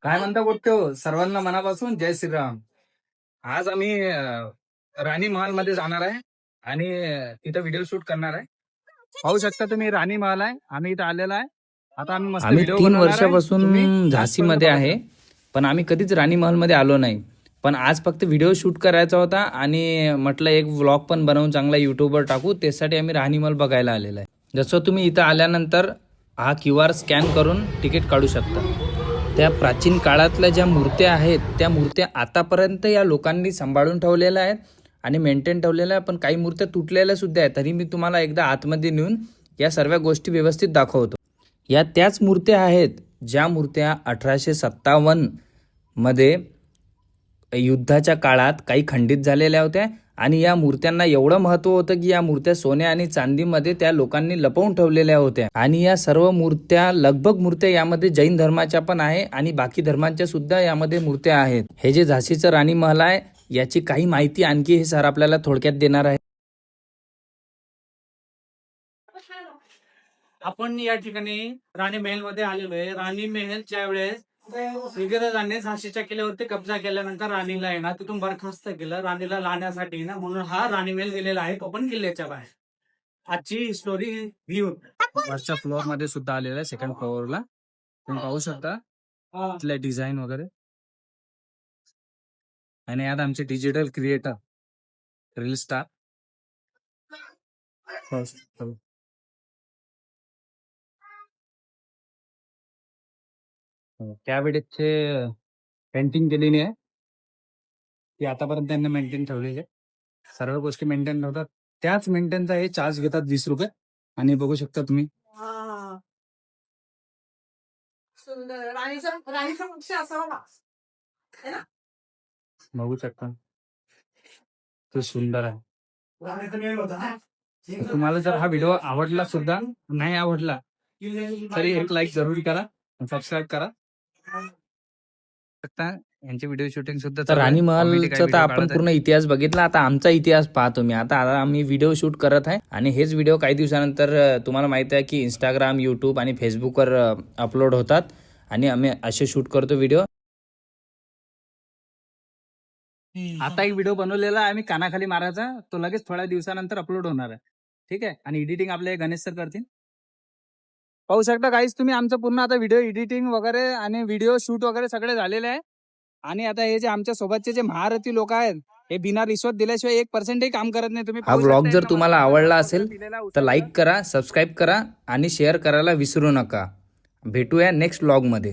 काय म्हणता बोलतो सर्वांना मनापासून जय श्रीराम. आज आम्ही राणी महल मध्ये जाणार आहे आणि तिथं व्हिडिओ शूट करणार आहे. पाहू शकता तुम्ही राणी महल आहे. आम्ही इथं आलेला आहे. आता आम्ही मस्त आम्ही व्हिडिओ 3 बनवणार आहे. वर्षापासून झाशीमध्ये आहे, पण आम्ही कधीच राणी महलमध्ये आलो नाही. पण आज फक्त व्हिडिओ शूट करायचा होता आणि म्हटलं एक व्लॉग पण बनवून चांगला यूट्यूबवर टाकू, त्यासाठी आम्ही राणी महल बघायला आलेला आहे. जसं तुम्ही इथं आल्यानंतर हा QR स्कॅन करून तिकीट काढू शकता. त्या प्राचीन काळातल्या ज्या मूर्त्या आहेत त्या मूर्त्या आतापर्यंत या लोकांनी सांभाळून ठेवलेल्या आहेत आणि मेंटेन ठेवलेल्या आहे. पण काही मूर्त्या तुटलेल्या सुद्धा आहेत. तरी मी तुम्हाला एकदा आतमध्ये नेऊन या सर्व गोष्टी व्यवस्थित दाखवतो. या त्याच मूर्त्या आहेत ज्या मूर्त्या 1857 मध्ये युद्धाच्या काळात काही खंडित झालेल्या होत्या आणि या मूर्त्यांना एवढं महत्त्व होतं की या मूर्त्या सोन्या आणि चांदीमध्ये त्या लोकांनी लपवून ठेवलेल्या होत्या. आणि या सर्व मूर्त्या लगभग मूर्त्या यामध्ये जैन धर्माच्या पण आहे आणि बाकी धर्मांच्या सुद्धा यामध्ये मूर्त्या आहेत. हे जे झाशीचं राणी महल आहे याची काही माहिती आणखी हे सर आपल्याला थोडक्यात देणार आहे. आपण या ठिकाणी राणी महल मध्ये आलेलो आहे. राणी महलच्या वेळेस इंग्रजांनी झाशीच्या किल्ल्यावरती कब्जा केल्यानंतर राणीला आहे ना तिथून बरखास्त केलं. राणीला लाहण्यासाठी ना, म्हणून हा राणी महल दिलेला आहे तो पण किल्ल्याच्या बाहेर. आजची स्टोरी ही होती. वरच्या फ्लोअर मध्ये सुद्धा आलेला आहे. सेकंड फ्लोअरला तुम्ही पाहू शकता इथल्या डिझाईन वगैरे. आणि यात आमचे डिजिटल क्रिएटर रील स्टार त्यावेळेचे पेंटिंग केलेली आहे ती आतापर्यंत त्यांनी मेंटेन ठेवलेली आहे. सर्व गोष्टी मेंटेन ठेवतात. त्याच मेंटेनचा हे चार्ज घेतात 20 रुपये. आणि बघू शकता तुम्ही सुंदर राणीचा वंश असावा है ना. बघू शकता तो सुंदर आहे. तुम्हाला जर हा व्हिडिओ आवडला सुद्धा नाही आवडला तरी एक लाईक जरूर करा, सबस्क्राईब करा. यांची व्हिडिओ शूटिंग सुद्धा तर राणी महलचा तर आपण पूर्ण इतिहास बघितला. आता आमचा इतिहास पाहतो मी. आता आम्ही व्हिडिओ शूट करत आहे आणि हेच व्हिडिओ काही दिवसानंतर तुम्हाला माहिती आहे की इंस्टाग्राम, यूट्यूब आणि फेसबुकवर अपलोड होतात आणि आम्ही असे शूट करतो व्हिडिओ. आता एक व्हिडिओ बनवलेला आहे आम्ही कानाखाली मारायचा, तो लगेच थोड्या दिवसानंतर अपलोड होणार आहे. ठीक आहे. आणि एडिटिंग आपले गणेश सर करतील. पाहू शकता काहीच तुम्ही आमचं पूर्ण आता व्हिडिओ एडिटिंग वगैरे आणि व्हिडिओ शूट वगैरे सगळे झालेले आहे. आणि आता हे जे आमच्या सोबतचे जे महारथी लोक आहेत हे बिना रिश्वत दिल्याशिवाय 1% काम करत नाही. तुम्ही हा व्लॉग जर तुम्हाला आवडला असेल तर लाईक करा, सबस्क्राईब करा आणि शेअर करायला विसरू नका. भेटूया नेक्स्ट व्लॉग मध्ये.